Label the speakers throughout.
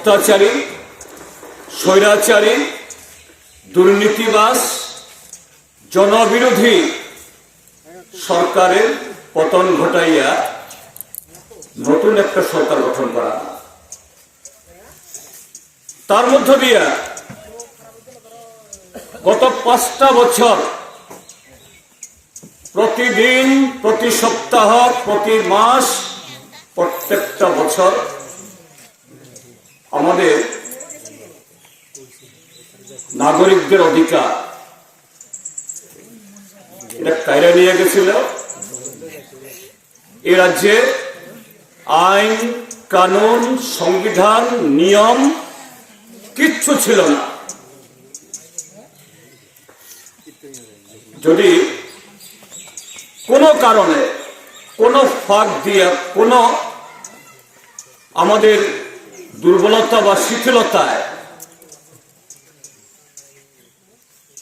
Speaker 1: অত্যাচারী, স্বৈরাচারী, দুর্নীতিবাজ, জনবিরোধী সরকারের পতন ঘটাইয়া নতুন একটা সরকার গঠন করা, তার মধ্য দিয়া গত 5টা বছর প্রতিদিন, প্রতি সপ্তাহ, প্রতি মাস, প্রত্যেকটা বছর আমাদের নাগরিকদের অধিকার এটা কায়রা নিয়ে গেছিল। এ রাজ্যে আইন কানুন, সংবিধান, নিয়ম কিচ্ছু ছিল না। যদি কোনো কারণে, কোনো ফাঁক দিয়ে, কোনো আমাদের দুর্বলতা বা শিথিলতায়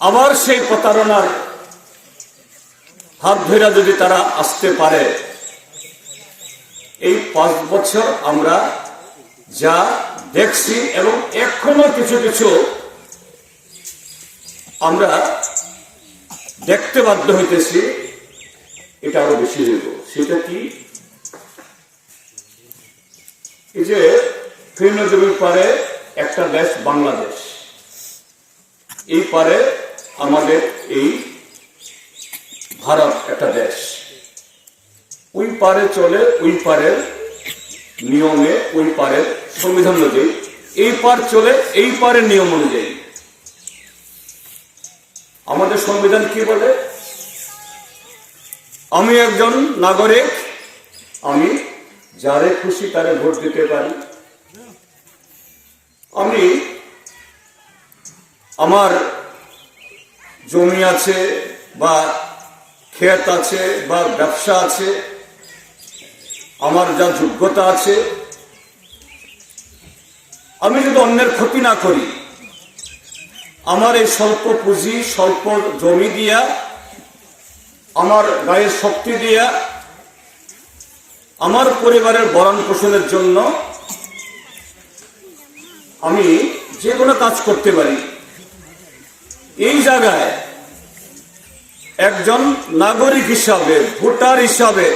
Speaker 1: আবার সেই প্রতারণার হাত ধরে যদি তারা আসতে পারে, এই 5 বছর আমরা যা দেখছি এবং এখনো কিছু কিছু আমরা দেখতে বাধ্য হইতেছি, এটা আরো বেশি হইব। সেটা কি? এই যে ফিরন জমির পারে একটা দেশ বাংলাদেশ, এই পারে আমাদের এই ভারত একটা দেশ, ওই পারে চলে ওই পারের নিয়মে, ওই পারের সংবিধান অনুযায়ী, এই পার চলে এই পারের নিয়ম অনুযায়ী। আমাদের সংবিধান কি বলে? আমি একজন নাগরিক, আমি যারে খুশি তারে ভোট দিতে পারি, আমি আমার জমি আছে বা ক্ষেত আছে বা ব্যবসা আছে, আমার যা যোগ্যতা আছে, আমি যদি অন্যের ক্ষতি না করি, আমার এই স্বল্প পুঁজি, স্বল্প জমি দিয়া, আমার গায়ের শক্তি দিয়া, আমার পরিবারের ভরণ পোষণের জন্য আমি যে কোনো কাজ করতে পারি। এই জায়গায় একজন নাগরিক হিসাবে, ভোটার হিসাবে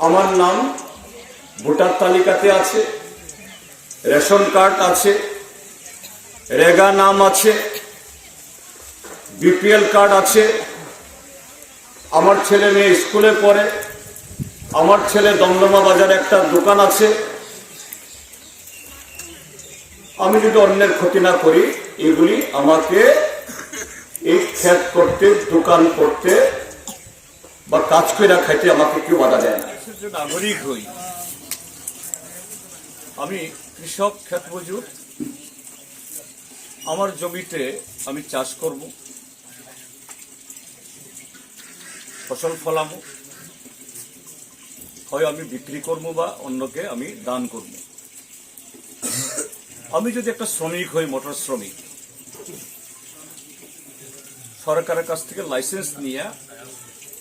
Speaker 1: আমার নাম ভোটার তালিকাতে আছে, রেশন কার্ড আছে, রেগা নাম আছে, বিপিএল কার্ড আছে, আমার ছেলে মেয়ে স্কুলে পড়ে, আমার ছেলে দমদমা বাজারে একটা দোকান আছে। আমি যদি অন্যের ক্ষতি না করি, এগুলি আমাকে এই ক্ষেত করতে, দোকান করতে বা কাজ করে খাইতে আমাকে কেউ বাধা দেয় না। নাগরিক হই, আমি কৃষক, ক্ষেত মজুর, আমার জমিতে আমি চাষ করব, ফসল ফলাবো, হয় আমি বিক্রি করবো বা অন্যকে আমি দান করব। আমি যদি একটা শ্রমিক হই, মোটর শ্রমিক, সরকারের কাছ থেকে লাইসেন্স নিয়ে,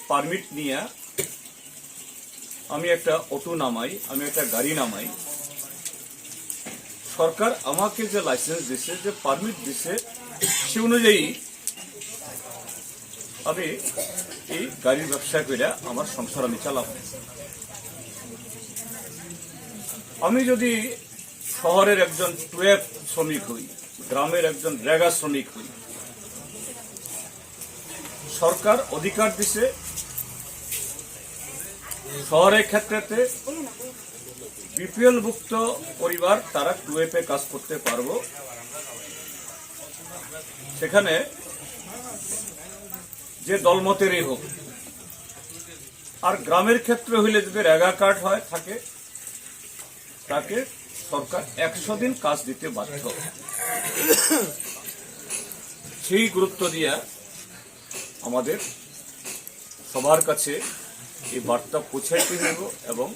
Speaker 1: পারমিট নিয়ে আমি একটা অটো নামাই, আমি একটা গাড়ি নামাই, সরকার আমাকে যে লাইসেন্স দিছে, যে পারমিট দিছে, সে অনুযায়ী আমি এই গাড়ির ব্যবসা করে আমার সংসার আমি চালাবো। আমি যদি শহরের একজন টুয়েব শ্রমিক হই, গ্রামের একজন রেগা শ্রমিক হই, সরকার অধিকার দিছে শহরের ক্ষেত্রেতে বিপিএল ভুক্ত পরিবার তারা টুয়েপে কাজ করতে পারবো। সেখানে যে দলমতেরই হোক, আর গ্রামের ক্ষেত্রে হইলে যদি রেগা কার্ড হয় থাকে, তাকে সরকার 100 দিন কাজ দিতে বাধ্য। সেই গুরুত্ব দিয়া আমাদের সবার কাছে এই বার্তা পৌঁছাইতে হইব এবং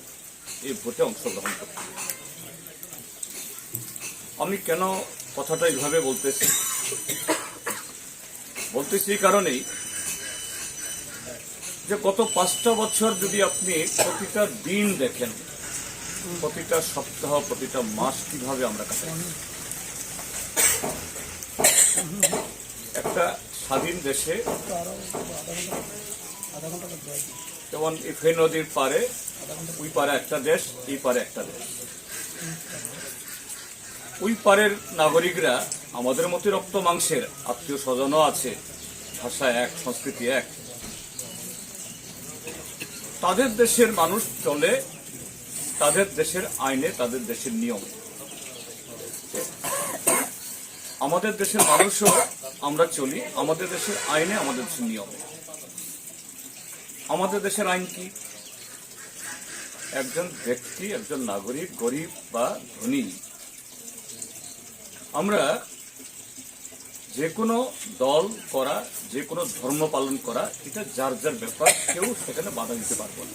Speaker 1: এই ভোটে অংশগ্রহণ করতে হবে। আমি কেন কথাটা এইভাবে বলতেছি কারণেই যে গত 5টা বছর যদি আপনি প্রতিটা দিন দেখেন, প্রতিটা সপ্তাহ প্রতিটা মাস কিভাবে আমরা কাটাই। একটা স্বাধীন দেশে যেমন এই ফেনী নদীর পারে, ওই পারে একটা দেশ, এই পারে একটা দেশ। ওই পারের নাগরিকরা আমাদের মতো রক্ত মাংসের, আত্মীয় স্বজনও আছে, ভাষা এক, সংস্কৃতি এক। তাদের দেশের মানুষ চলে তাদের দেশের আইনে, তাদের দেশের নিয়মে। আমাদের দেশের মানুষও আমরা চলি আমাদের দেশের আইনে, আমাদের দেশের নিয়মে। আমাদের দেশের আইন কি? একজন ব্যক্তি, একজন নাগরিক, গরিব বা ধনী, আমরা যে কোনো দল করা, যে কোনো ধর্ম পালন করা, এটা যার যার ব্যাপার, কেউ সেখানে বাধা দিতে পারবো না।